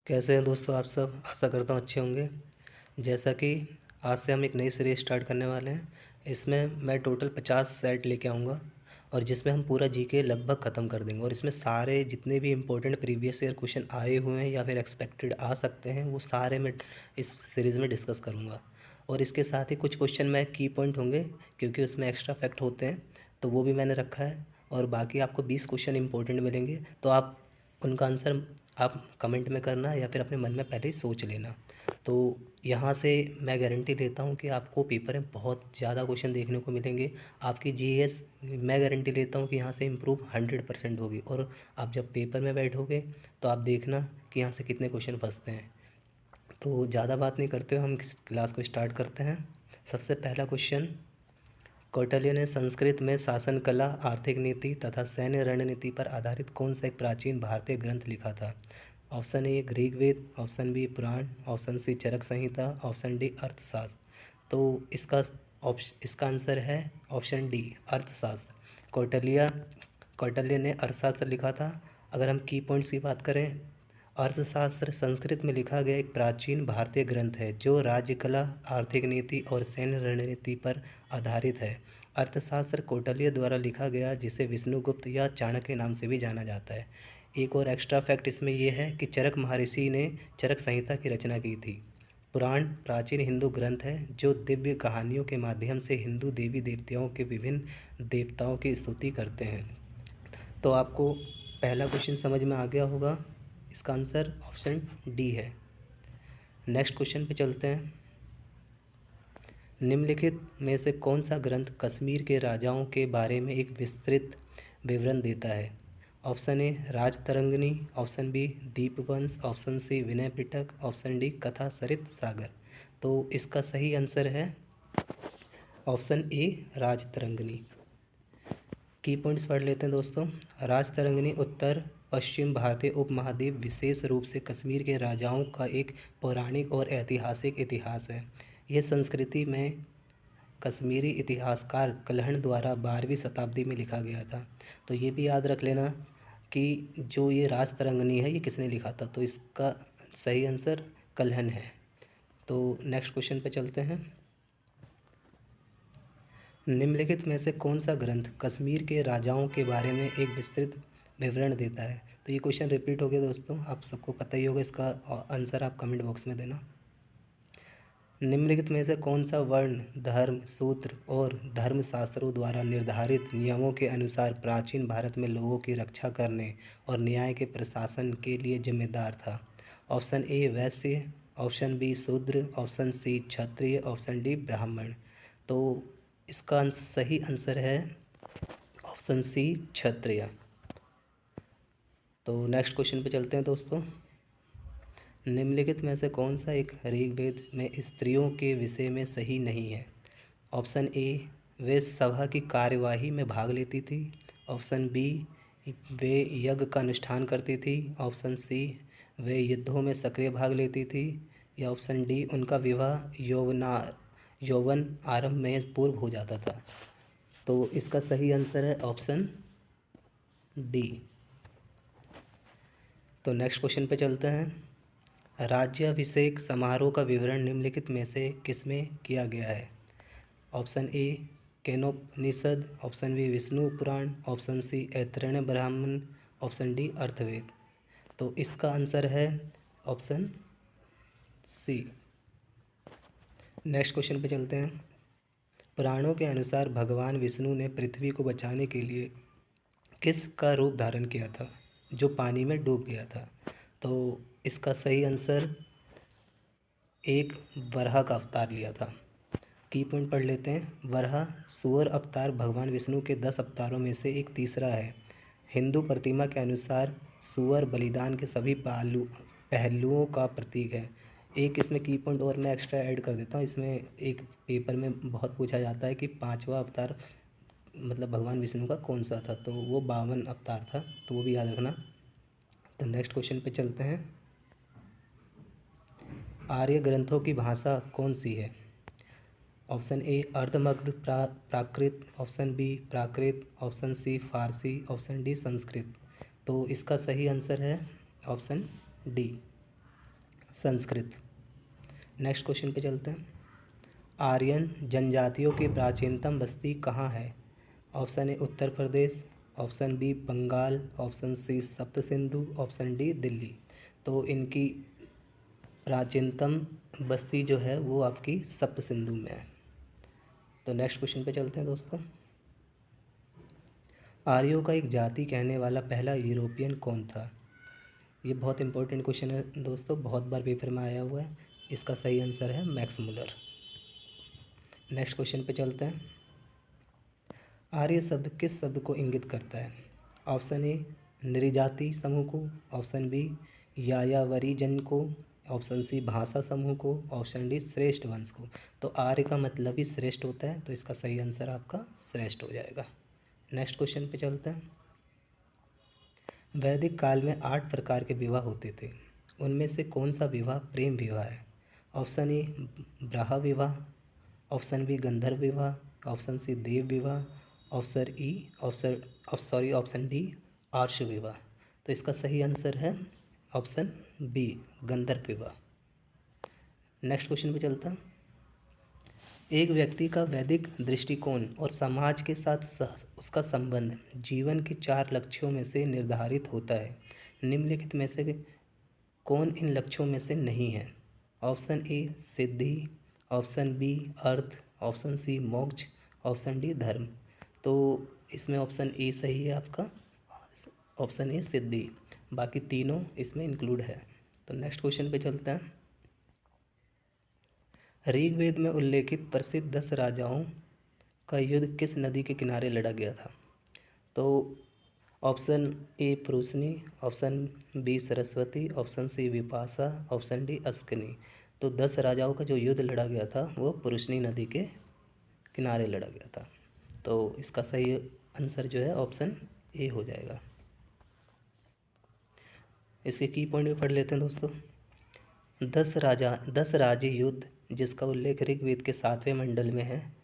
कैसे हैं दोस्तों आप सब। आशा करता हूँ अच्छे होंगे। जैसा कि आज से हम एक नई सीरीज स्टार्ट करने वाले हैं। इसमें मैं टोटल 50 सेट लेके आऊँगा और जिसमें हम पूरा जीके लगभग ख़त्म कर देंगे और इसमें सारे जितने भी इम्पोर्टेंट प्रीवियस ईयर क्वेश्चन आए हुए हैं या फिर एक्सपेक्टेड आ सकते हैं वो सारे मैं इस सीरीज़ में डिस्कस करूँगा। और इसके साथ ही कुछ क्वेश्चन में की पॉइंट होंगे क्योंकि उसमें एक्स्ट्रा फैक्ट होते हैं, तो वो भी मैंने रखा है। और बाकी आपको 20 क्वेश्चन इंपॉर्टेंट मिलेंगे, तो आप उनका आंसर आप कमेंट में करना या फिर अपने मन में पहले ही सोच लेना। तो यहाँ से मैं गारंटी लेता हूँ कि आपको पेपर में बहुत ज़्यादा क्वेश्चन देखने को मिलेंगे। आपकी जीएस मैं गारंटी लेता हूँ कि यहाँ से इम्प्रूव 100% होगी। और आप जब पेपर में बैठोगे तो आप देखना कि यहाँ से कितने क्वेश्चन फंसते हैं। तो ज़्यादा बात नहीं करते हुए हम क्लास को स्टार्ट करते हैं। सबसे पहला क्वेश्चन, कौटिल्य ने संस्कृत में शासन कला, आर्थिक नीति तथा सैन्य रणनीति पर आधारित कौन सा एक प्राचीन भारतीय ग्रंथ लिखा था? Option A Rigveda, option B Purana, option C Charaka Samhita, option D Arthashastra. तो इसका आंसर है ऑप्शन डी अर्थशास्त्र। कौटिल्य ने अर्थशास्त्र लिखा था। अगर हम की पॉइंट्स की बात करें, अर्थशास्त्र संस्कृत में लिखा गया एक प्राचीन भारतीय ग्रंथ है जो राज्य कला, आर्थिक नीति और सैन्य रणनीति पर आधारित है। अर्थशास्त्र कौटिल्य द्वारा लिखा गया, जिसे विष्णुगुप्त या चाणक्य नाम से भी जाना जाता है। एक और एक्स्ट्रा फैक्ट इसमें यह है कि चरक महर्षि ने चरक संहिता की रचना की थी। पुराण प्राचीन हिंदू ग्रंथ है जो दिव्य कहानियों के माध्यम से हिंदू देवी देवताओं के विभिन्न देवताओं की स्तुति करते हैं। तो आपको पहला क्वेश्चन समझ में आ गया होगा। इसका आंसर ऑप्शन डी है। नेक्स्ट क्वेश्चन पे चलते हैं। निम्नलिखित में से कौन सा ग्रंथ कश्मीर के राजाओं के बारे में एक विस्तृत विवरण देता है? Option A Rajatarangini, option B Dipavamsa, option C Vinaya Pitaka, option D Katha Sarit सागर। तो इसका सही आंसर है ऑप्शन ए राजतरंगिणी। की पॉइंट्स पढ़ लेते हैं दोस्तों। राजतरंगिणी उत्तर पश्चिम भारतीय उपमहाद्वीप, विशेष रूप से कश्मीर के राजाओं का एक पौराणिक और ऐतिहासिक इतिहास है। यह संस्कृति में कश्मीरी इतिहासकार कल्हण द्वारा 12वीं शताब्दी में लिखा गया था। तो ये भी याद रख लेना कि जो ये राजतरंगिणी है ये किसने लिखा था। तो इसका सही आंसर कल्हण है। तो नेक्स्ट क्वेश्चन पे चलते हैं। निम्नलिखित में से कौन सा ग्रंथ कश्मीर के राजाओं के बारे में एक विस्तृत विवरण देता है? तो ये क्वेश्चन रिपीट हो गया दोस्तों, आप सबको पता ही होगा। इसका आंसर आप कमेंट बॉक्स में देना। निम्नलिखित में से कौन सा वर्ण, धर्म, सूत्र और धर्मशास्त्रों द्वारा निर्धारित नियमों के अनुसार प्राचीन भारत में लोगों की रक्षा करने और न्याय के प्रशासन के लिए जिम्मेदार था? ऑप्शन ए वैश्य, ऑप्शन बी शूद्र, ऑप्शन सी क्षत्रिय, ऑप्शन डी ब्राह्मण। तो इसका सही आंसर है ऑप्शन सी क्षत्रिय। तो नेक्स्ट क्वेश्चन पे चलते हैं दोस्तों। निम्नलिखित में से कौन सा एक ऋग्वेद में स्त्रियों के विषय में सही नहीं है? ऑप्शन ए वे सभा की कार्यवाही में भाग लेती थी, ऑप्शन बी वे यज्ञ का अनुष्ठान करती थी, ऑप्शन सी वे युद्धों में सक्रिय भाग लेती थी, या ऑप्शन डी उनका विवाह यौवन आरंभ में पूर्व हो जाता था। तो इसका सही आंसर है ऑप्शन डी। तो नेक्स्ट क्वेश्चन पे चलते हैं। राज्याभिषेक समारोह का विवरण निम्नलिखित में से किसमें किया गया है? Option A Kenopanishad, option B Vishnu Purana, option C Aitareya Brahmana, option D अर्थवेद। तो इसका आंसर है ऑप्शन सी। नेक्स्ट क्वेश्चन पे चलते हैं। पुराणों के अनुसार भगवान विष्णु ने पृथ्वी को बचाने के लिए किस का रूप धारण किया था जो पानी में डूब गया था? तो इसका सही आंसर एक वराह का अवतार लिया था। की पॉइंट पढ़ लेते हैं। वराह सूअर अवतार भगवान विष्णु के 10 अवतारों में से एक तीसरा है। हिंदू प्रतिमा के अनुसार सूअर बलिदान के सभी पहलुओं का प्रतीक है। एक इसमें की पॉइंट और मैं एक्स्ट्रा ऐड कर देता हूँ। इसमें एक पेपर में बहुत पूछा जाता है कि 5वां अवतार मतलब भगवान विष्णु का कौन सा था, तो वो 52 अवतार था, तो वो भी याद रखना। तो नेक्स्ट क्वेश्चन पे चलते हैं। आर्य ग्रंथों की भाषा कौन सी है? Option A Ardhamagadhi Prakrit, option B Prakrit, option C Farsi, option D Sanskrit. तो इसका सही आंसर है option D. Sanskrit. Next question पे चलते हैं। आर्यन जनजातियों की प्राचीनतम बस्ती कहाँ है? Option A Uttar Pradesh, option B Bengal, option C Sapta Sindhu, option D Delhi. तो इनकी प्राचीनतम बस्ती जो है वो आपकी सप्त सिंधु में है। तो नेक्स्ट क्वेश्चन पे चलते हैं दोस्तों। आर्यों का एक जाति कहने वाला पहला यूरोपियन कौन था? ये बहुत इंपॉर्टेंट क्वेश्चन है दोस्तों, बहुत बार पेपर में आया हुआ है। इसका सही आंसर है मैक्स मुलर। नेक्स्ट क्वेश्चन पे चलते हैं। आर्य शब्द किस शब्द को इंगित करता है? ऑप्शन ए नृजाति समूह को, ऑप्शन बी यायावरी जन को, ऑप्शन सी भाषा समूह को, ऑप्शन डी श्रेष्ठ वंश को। तो आर्य का मतलब ही श्रेष्ठ होता है, तो इसका सही आंसर आपका श्रेष्ठ हो जाएगा। नेक्स्ट क्वेश्चन पे चलते हैं। वैदिक काल में 8 प्रकार के विवाह होते थे, उनमें से कौन सा विवाह प्रेम विवाह है? ऑप्शन ए ब्राह्म विवाह, ऑप्शन बी गंधर्व विवाह, ऑप्शन सी देव विवाह, ऑप्शन डी आर्ष विवाह। तो इसका सही आंसर है ऑप्शन बी गंधर्व विवाह। नेक्स्ट क्वेश्चन पे चलता है। एक व्यक्ति का वैदिक दृष्टिकोण और समाज के साथ उसका संबंध जीवन के 4 लक्ष्यों में से निर्धारित होता है। निम्नलिखित में से कौन इन लक्ष्यों में से नहीं है? ऑप्शन ए सिद्धि, ऑप्शन बी अर्थ, ऑप्शन सी मोक्ष, ऑप्शन डी धर्म। तो इसमें ऑप्शन ए सही है आपका, ऑप्शन ए सिद्धि, बाकी तीनों इसमें इंक्लूड है। तो नेक्स्ट क्वेश्चन पे चलते हैं। ऋग्वेद में उल्लेखित प्रसिद्ध 10 राजाओं का युद्ध किस नदी के किनारे लड़ा गया था? तो option A Purushni, option B Saraswati, option C Vipasha, option D Askini. तो 10 राजाओं का जो युद्ध लड़ा गया था वो पुरुषनी नदी के किनारे लड़ा गया था। तो इसका सही आंसर जो है ऑप्शन ए हो जाएगा। इसके की पॉइंट भी पढ़ लेते हैं दोस्तों। 10 राज्य युद्ध जिसका उल्लेख ऋग्वेद के 7वें मंडल में है।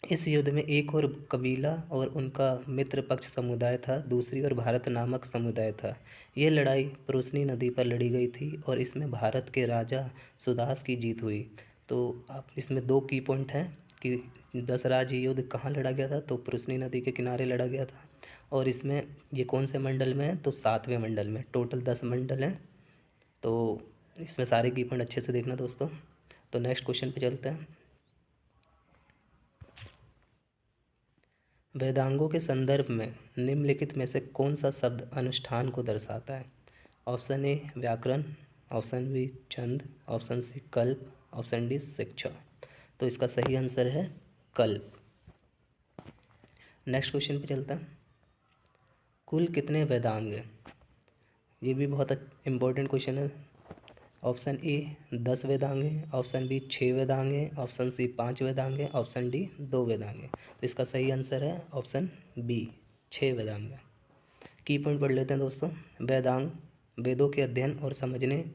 इस युद्ध में एक और कबीला और उनका मित्र पक्ष समुदाय था, दूसरी ओर भारत नामक समुदाय था। यह लड़ाई पुरुषनी नदी पर लड़ी गई थी और इसमें भारत के राजा सुदास की जीत हुई। तो आप इसमें 2 की पॉइंट हैं कि 10 राज्य युद्ध कहाँ लड़ा गया था, तो पुरुषनी नदी के किनारे लड़ा गया था। और इसमें ये कौन से मंडल में है, तो 7वें मंडल में। टोटल 10 मंडल हैं, तो इसमें सारे की पॉइंट अच्छे से देखना दोस्तों। तो नेक्स्ट क्वेश्चन पे चलते हैं। वेदांगों के संदर्भ में निम्नलिखित में से कौन सा शब्द अनुष्ठान को दर्शाता है? ऑप्शन ए व्याकरण, ऑप्शन बी छंद, ऑप्शन सी कल्प, ऑप्शन डी शिक्षा। तो इसका सही आंसर है कल्प। नेक्स्ट क्वेश्चन पे चलता है। कुल कितने वेदांग हैं? ये भी बहुत इम्पोर्टेंट क्वेश्चन है। ऑप्शन ए 10 वेदांग हैं, ऑप्शन बी 6 वेदांग हैं, ऑप्शन सी 5 वेदांग हैं, ऑप्शन डी 2 वेदांग हैं। तो इसका सही आंसर है ऑप्शन बी 6 वेदांग हैं। की पॉइंट पढ़ लेते हैं दोस्तों। वेदांग वेदों के अध्ययन और समझने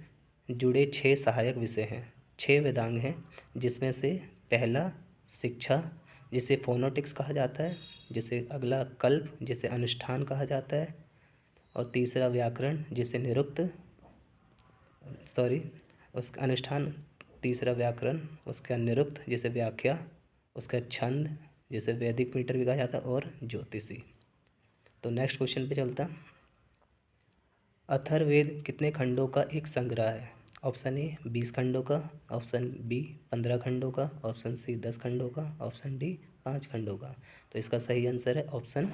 जुड़े 6 सहायक विषय हैं। 6 वेदांग हैं, जिसमें से पहला शिक्षा जिसे फोनोटिक्स कहा जाता है, जिसे अगला कल्प जिसे अनुष्ठान कहा जाता है, और तीसरा व्याकरण जिसे उसका अनुष्ठान, तीसरा व्याकरण, उसका निरुक्त जिसे व्याख्या, उसका छंद जिसे वैदिक मीटर भी कहा जाता है, और ज्योतिषी। तो नेक्स्ट क्वेश्चन पे चलता। अथर्ववेद कितने खंडों का एक संग्रह है? ऑप्शन ए 20 खंडों का, ऑप्शन बी 15 खंडों का, ऑप्शन सी 10 खंडों का, ऑप्शन डी 5 खंडों का। तो इसका सही आंसर है ऑप्शन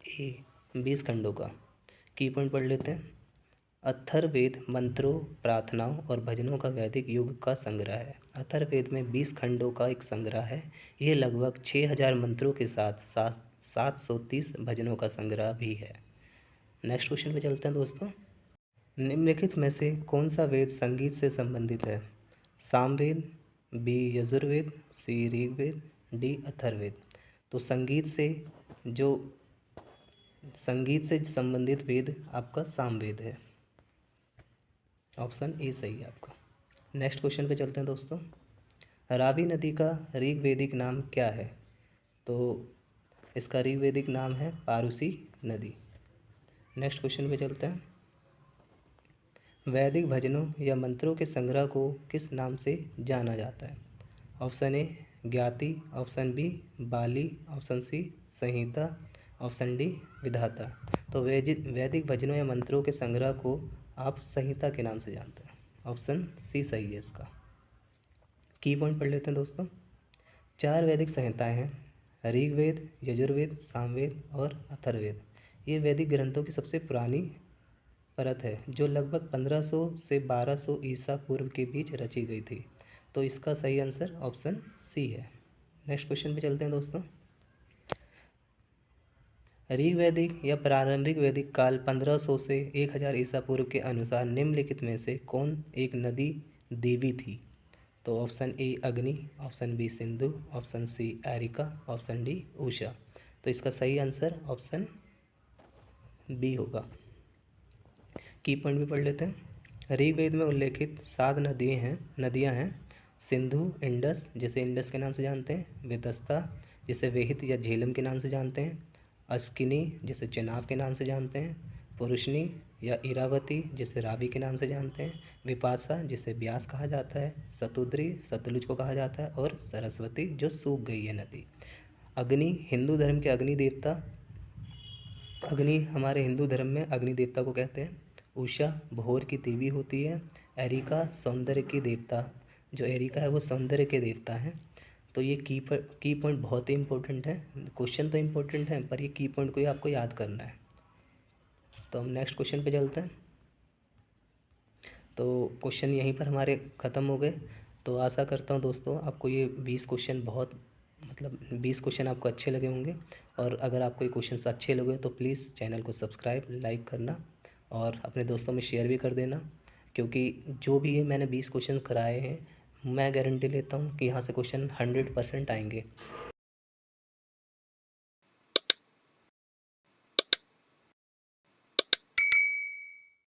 ए 20 खंडों का। की पॉइंट पढ़ लेते हैं। अथर्ववेद मंत्रों, प्रार्थनाओं और भजनों का वैदिक युग का संग्रह है। अथर्ववेद में 20 खंडों का एक संग्रह है। ये लगभग 6000 मंत्रों के साथ 730 भजनों का संग्रह भी है। नेक्स्ट क्वेश्चन पे चलते हैं दोस्तों। निम्नलिखित में से कौन सा वेद संगीत से संबंधित है? सामवेद, बी यजुर्वेद, सी ऋग्वेद, डी अथर्ववेद। तो संगीत से संबंधित वेद आपका सामवेद है। ऑप्शन ए सही है आपका। नेक्स्ट क्वेश्चन पे चलते हैं दोस्तों। रावी नदी का ऋग्वेदिक नाम क्या है? तो इसका ऋग्वेदिक नाम है पारुसी नदी। नेक्स्ट क्वेश्चन पे चलते हैं। वैदिक भजनों या मंत्रों के संग्रह को किस नाम से जाना जाता है? ऑप्शन ए ज्ञाति, ऑप्शन बी बाली, ऑप्शन सी संहिता, ऑप्शन डी विधाता। तो वैदिक वैदिक भजनों या मंत्रों के संग्रह को आप संहिता के नाम से जानते हैं। ऑप्शन सी सही है इसका। की पॉइंट पढ़ लेते हैं दोस्तों। 4 वैदिक संहिताएं हैं, ऋग्वेद, यजुर्वेद, सामवेद और अथर्ववेद। ये वैदिक ग्रंथों की सबसे पुरानी परत है जो लगभग 1500 से 1200 ईसा पूर्व के बीच रची गई थी। तो इसका सही आंसर ऑप्शन सी है। नेक्स्ट क्वेश्चन पे चलते हैं दोस्तों। ऋग्वैदिक या प्रारंभिक वैदिक काल 1500 से 1000 ईसा पूर्व के अनुसार निम्नलिखित में से कौन एक नदी देवी थी? तो option A Agni, option B Sindhu, option C एरिका, ऑप्शन डी उषा। तो इसका सही आंसर ऑप्शन बी होगा। की पॉइंट भी पढ़ लेते हैं। ऋग्वेद में उल्लेखित 7 नदियाँ हैं सिंधु, इंडस जिसे इंडस के नाम से जानते हैं, वेदस्ता जिसे वेहित या झेलम के नाम से जानते हैं, अस्किनी जिसे चेनाब के नाम से जानते हैं, पुरुषनी या इरावती जिसे रावी के नाम से जानते हैं, विपाशा जिसे ब्यास कहा जाता है, सतुद्री सतलुज को कहा जाता है और सरस्वती जो सूख गई है नदी। अग्नि हिंदू धर्म के अग्नि देवता, अग्नि हमारे हिंदू धर्म में अग्नि देवता को कहते हैं। उषा भोर की देवी होती है। एरिका सौंदर्य की देवता, जो एरिका है वो सौंदर्य के देवता हैं। तो ये की पॉइंट बहुत ही इंपॉर्टेंट है। क्वेश्चन तो इम्पोर्टेंट है पर ये की पॉइंट को ही आपको याद करना है। तो हम नेक्स्ट क्वेश्चन पे चलते हैं। तो क्वेश्चन यहीं पर हमारे ख़त्म हो गए। तो आशा करता हूँ दोस्तों आपको ये 20 क्वेश्चन बहुत 20 क्वेश्चन आपको अच्छे लगे होंगे। और अगर आपको ये क्वेश्चन अच्छे लगे तो प्लीज़ चैनल को सब्सक्राइब लाइक करना और अपने दोस्तों में शेयर भी कर देना, क्योंकि जो भी ये मैंने 20 क्वेश्चन कराए हैं मैं गारंटी लेता हूँ कि यहाँ से क्वेश्चन 100% आएंगे।